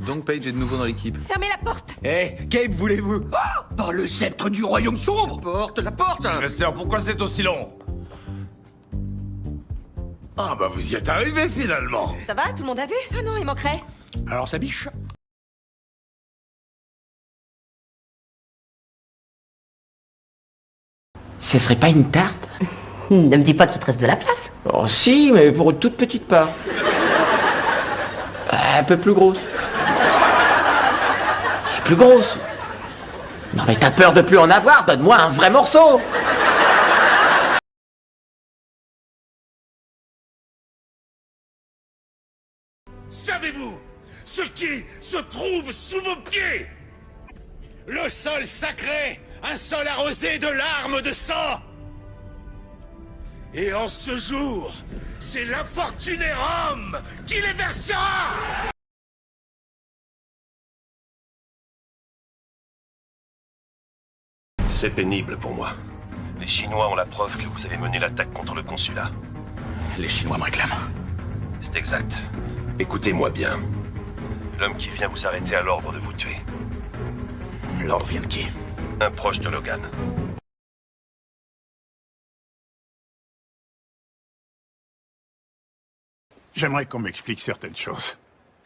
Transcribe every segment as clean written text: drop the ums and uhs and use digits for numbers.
Donc Paige est de nouveau dans l'équipe. Fermez la porte! Hé, Gabe, voulez-vous? Par le sceptre du royaume sombre! La porte Sylvester, pourquoi c'est aussi long? Ah bah vous y êtes arrivé finalement. Ça va? Tout le monde a vu? Ah non, il manquerait. Alors ça biche? Ce serait pas une tarte? Ne me dis pas qu'il te reste de la place. Oh si, mais pour une toute petite part. Un peu plus grosse. Plus grosse. Non mais t'as peur de plus en avoir, donne-moi un vrai morceau. Savez-vous ce qui se trouve sous vos pieds? Le sol sacré, un sol arrosé de larmes de sang. Et en ce jour, c'est l'infortuné Rome qui les versera. C'est pénible pour moi. Les Chinois ont la preuve que vous avez mené l'attaque contre le consulat. Les Chinois me réclament. C'est exact. Écoutez-moi bien. L'homme qui vient vous arrêter a l'ordre de vous tuer. L'ordre vient de qui? Un proche de Logan. J'aimerais qu'on m'explique certaines choses.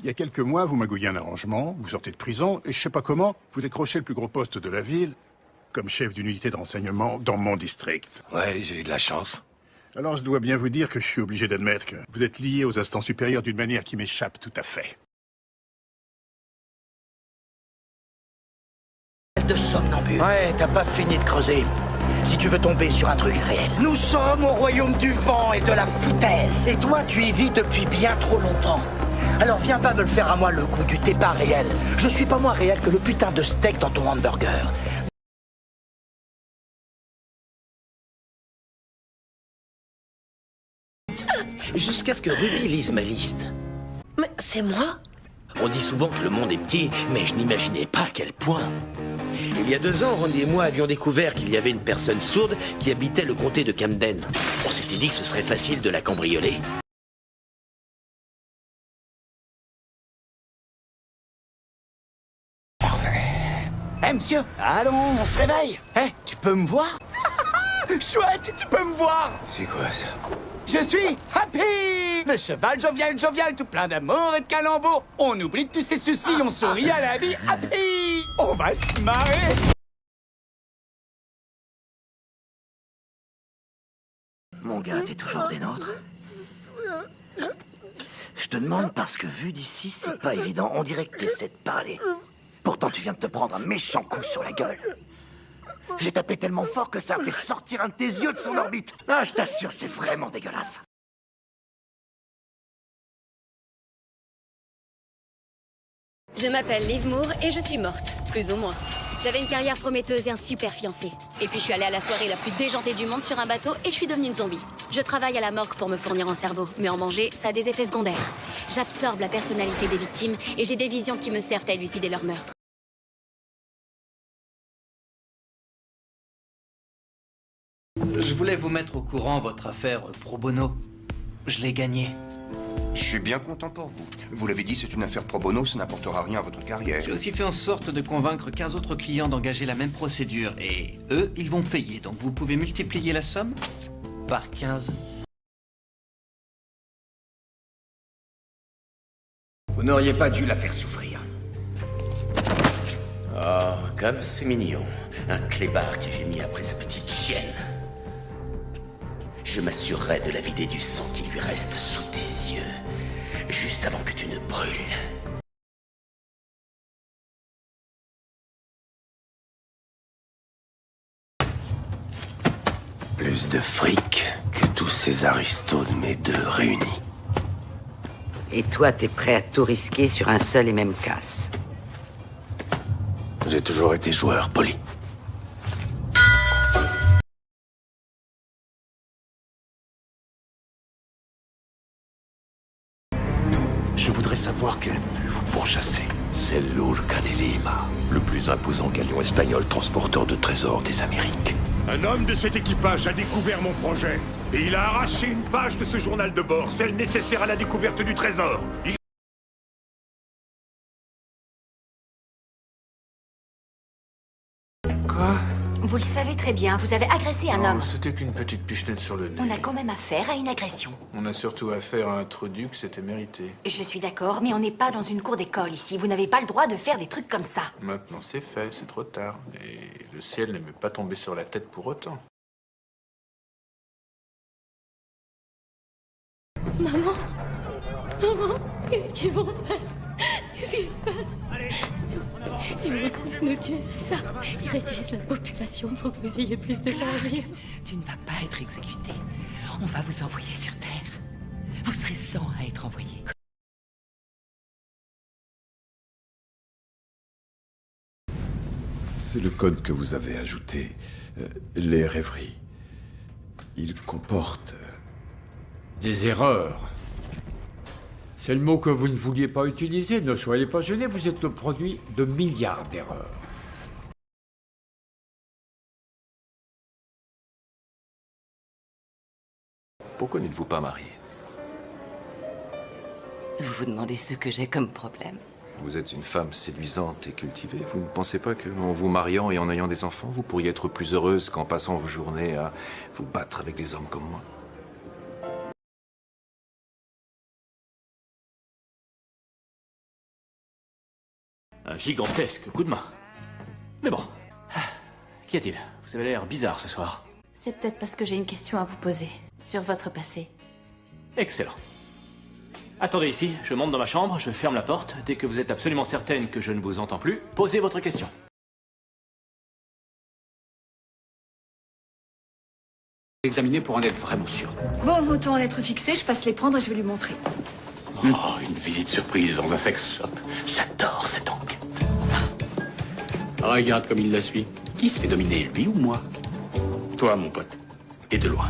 Il y a quelques mois, vous magouillez un arrangement, vous sortez de prison, et je sais pas comment, vous décrochez le plus gros poste de la ville, comme chef d'une unité de renseignement dans mon district. Ouais, j'ai eu de la chance. Alors je dois bien vous dire que je suis obligé d'admettre que vous êtes lié aux instances supérieures d'une manière qui m'échappe tout à fait. De somnambule. Ouais, t'as pas fini de creuser. Si tu veux tomber sur un truc réel. Nous sommes au royaume du vent et de la foutaise. Et toi, tu y vis depuis bien trop longtemps. Alors viens pas me le faire à moi le coup du t'es pas réel. Je suis pas moins réel que le putain de steak dans ton hamburger. Jusqu'à ce que Ruby lise ma liste. Mais c'est moi? On dit souvent que le monde est petit, mais je n'imaginais pas à quel point. Il y a 2 ans, Randy et moi avions découvert qu'il y avait une personne sourde qui habitait le comté de Camden. On s'était dit que ce serait facile de la cambrioler. Parfait. Eh, monsieur, allons, on se réveille. Eh, tu peux me voir? Chouette, tu peux me voir? C'est quoi ça? Je suis Happy! Le cheval jovial, tout plein d'amour et de calembours. On oublie tous ses soucis, on sourit à la vie. Happy! On va se marrer! Mon gars, t'es toujours des nôtres? Je te demande parce que vu d'ici, c'est pas évident. On dirait que t'essaies de parler. Pourtant, tu viens de te prendre un méchant coup sur la gueule. J'ai tapé tellement fort que ça a fait sortir un de tes yeux de son orbite. Ah, je t'assure, c'est vraiment dégueulasse. Je m'appelle Liv Moore et je suis morte, plus ou moins. J'avais une carrière prometteuse et un super fiancé. Et puis je suis allée à la soirée la plus déjantée du monde sur un bateau et je suis devenue une zombie. Je travaille à la morgue pour me fournir en cerveau, mais en manger, ça a des effets secondaires. J'absorbe la personnalité des victimes et j'ai des visions qui me servent à élucider leur meurtre. Je voulais vous mettre au courant votre affaire pro bono. Je l'ai gagnée. Je suis bien content pour vous. Vous l'avez dit, c'est une affaire pro bono, ça n'apportera rien à votre carrière. J'ai aussi fait en sorte de convaincre 15 autres clients d'engager la même procédure. Et eux, ils vont payer. Donc vous pouvez multiplier la somme par 15. Vous n'auriez pas dû la faire souffrir. Oh, comme c'est mignon. Un clébard qui gémit après sa petite chienne. Je m'assurerai de la vider du sang qui lui reste sous tes yeux, juste avant que tu ne brûles. Plus de fric que tous ces aristos de mes deux réunis. Et toi, t'es prêt à tout risquer sur un seul et même casse. J'ai toujours été joueur poli. Je voudrais savoir quel but vous pourchassez. C'est l'Urca de Lima, le plus imposant galion espagnol transporteur de trésors des Amériques. Un homme de cet équipage a découvert mon projet. Et il a arraché une page de ce journal de bord, celle nécessaire à la découverte du trésor. Vous le savez très bien, vous avez agressé un homme. C'était qu'une petite pichenette sur le nez. On a quand même affaire à une agression. On a surtout affaire à un truc que c'était mérité. Je suis d'accord, mais on n'est pas dans une cour d'école ici. Vous n'avez pas le droit de faire des trucs comme ça. Maintenant c'est fait, c'est trop tard. Et le ciel ne m'est pas tombé sur la tête pour autant. Maman, qu'est-ce qu'ils vont faire? Qu'est-ce qui se passe? Ils vont tous nous tuer, c'est ça? Ils réduisent la population pour que vous ayez plus de temps à vivre. Tu ne vas pas être exécuté. On va vous envoyer sur Terre. Vous serez 100 à être envoyés. C'est le code que vous avez ajouté. Les rêveries. Il comporte... Des erreurs. C'est le mot que vous ne vouliez pas utiliser. Ne soyez pas gênés, vous êtes le produit de milliards d'erreurs. Pourquoi n'êtes-vous pas marié? Vous vous demandez ce que j'ai comme problème? Vous êtes une femme séduisante et cultivée. Vous ne pensez pas qu'en vous mariant et en ayant des enfants, vous pourriez être plus heureuse qu'en passant vos journées à vous battre avec des hommes comme moi? Un gigantesque coup de main. Mais bon. Qu'y a-t-il? Vous avez l'air bizarre ce soir. C'est peut-être parce que j'ai une question à vous poser sur votre passé. Excellent. Attendez ici, je monte dans ma chambre, je ferme la porte. Dès que vous êtes absolument certaine que je ne vous entends plus, posez votre question. Examiner pour en être vraiment sûr. Bon, autant en être fixé, je passe les prendre et je vais lui montrer. Oh, une visite surprise dans un sex shop. J'adore cette enquête. Regarde comme il la suit. Qui se fait dominer, lui ou moi? Toi, mon pote. Et de loin.